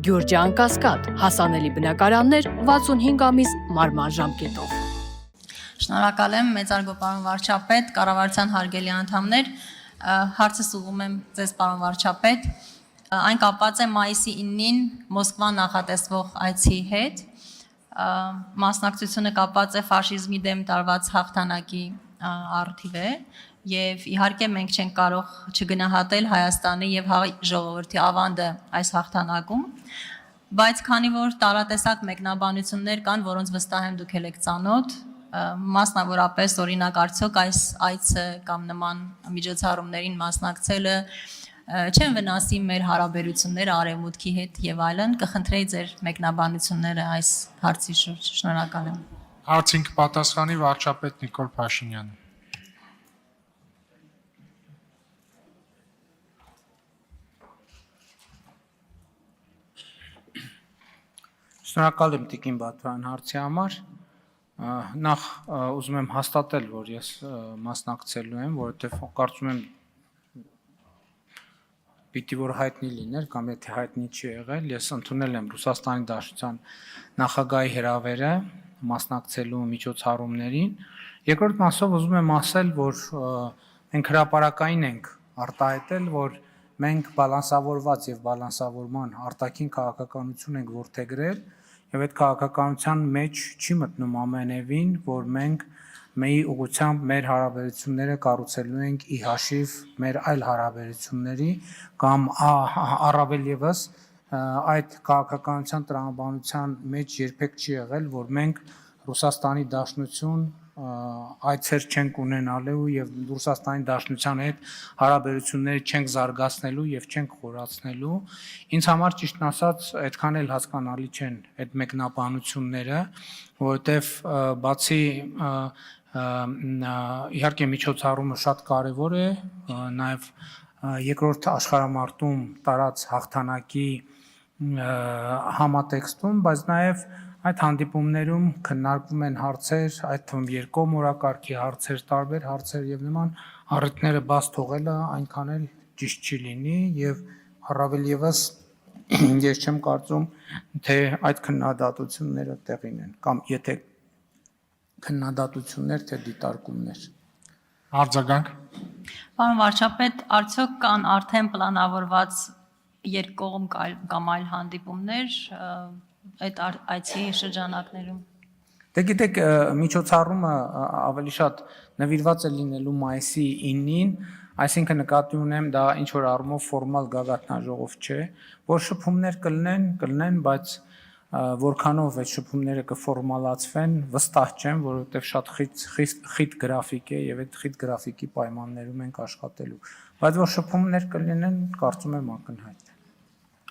Գյուրջան Կասկադ, հասանելի բնակարաններ 65 ամիս մարման ժամկետով։ Շնորհակալ եմ, մեծարգո պարոն վարչապետ, կառավարության հարգելի անդամներ, հարցս ուղղում եմ ձեզ պարոն վարչապետ, այն կապված է մայիսի 9-ին Մոսկվա նախատեսվող այցի հետ, մասնակցությունը կապված է ֆաշիզմի դեմ տարված հաղթանակի առթիվ է, եւ իհարկե մենք չենք կարող չգնահատել Հայաստանի եւ հայ ժողովրդի ավանդը այս հաղթանակում, բայց քանի որ տարատեսակ մեկնաբանություններ կան, որոնց վստահ եմ դուք եք ծանոթ, մասնավորապես օրինակ արդյոք այս այցը կամ նման միջոցառումներին մասնակցելը չեն վնասի մեր հարաբերությունները Արևմուտքի հետ եւ այլն, կխնդրեի ձեր մեկնաբանությունները այս հարցի շուրջ։ Շնորհակալ եմ։ Հարցին կպատասխանի վարչապետ Նիկոլ Փաշինյանը։ Շնորհակալ եմ Տիկին Բաթվյան հարցի համար։ Նախ ուզում եմ հաստատել, որ ես մասնակցելու եմ, որովհետև կարծում եմ պիտի որ հայտնի լիներ, կամ եթե հայտնի չի եղել, ես ընդունել եմ Ռուսաստանի Դաշնության նախագահի հրավերը մասնակցելու միջոցառումներին։ Երկրորդ մասով ուզում եմ ասել, որ մենք հրապարակային ենք արտահայտել, որ մենք բալանսավորված եւ բալանսավորման արտաքին քաղաքականություն ենք որդեգրել եւ այդ քաղաքականության մեջ չի մտնում ամենևին, որ մենք մի ուղղությամբ մեր հարաբերությունները կառուցելու ենք ի հաշիվ մեր այլ հարաբերությունների կամ առավել եւս այդ քաղաքականության տրամաբանության մեջ երբեք չի եղել, որ մենք Ռուսաստանի Դաշնություն այցեր չենք ունենալու եւ Ռուսաստանի Դաշնության հետ հարաբերությունները չենք զարգացնելու եւ չենք խորացնելու։ Ինձ համար ճիշտն ասած այդքան էլ հասկանալի չեն այդ մեկնաբանությունները, որովհետեւ բացի իհարկե միջոցառումը շատ կարեւոր է, նաեւ երկրորդ աշխարհամարտում տարած հաղթանակի համատեքստում, բայց նաեւ այդ հանդիպումներում քննարկվում են հարցեր, այդ թվում երկկողմորակարգի հարցեր, տարբեր հարցեր եւ նման առիթները բաց թողելը այնքան էլ ճիշտ չի լինի եւ առավել եւս ես չեմ կարծում, թե այդ քննադատությունները տեղին են կամ եթե քննադատություններ թե դիտարկումներ։ Արձագանք։ Պարոն վարչապետ, արդյոք կան արդեն պլանավորված երկկողմ կամ այլ հանդիպումներ այդ այցի շրջանակներում։ Դե գիտեք, միջոցառումը ավելի շատ նվիրված է լինելու մայիսի 9-ին, այսինքն նկատի ունեմ դա ինչ որ առումով ֆորմալ գագաթնաժողով չէ, որ շփումներ կլինեն, բայց որքանով այդ շփումները կֆորմալացվեն, վստահ չեմ, որովհետև շատ խիտ գրաֆիկ է եւ այդ խիտ գրաֆիկի պայմաններում ենք աշխատելու, բայց որ շփումներ կլինեն, կարծում եմ ակնհայտ է։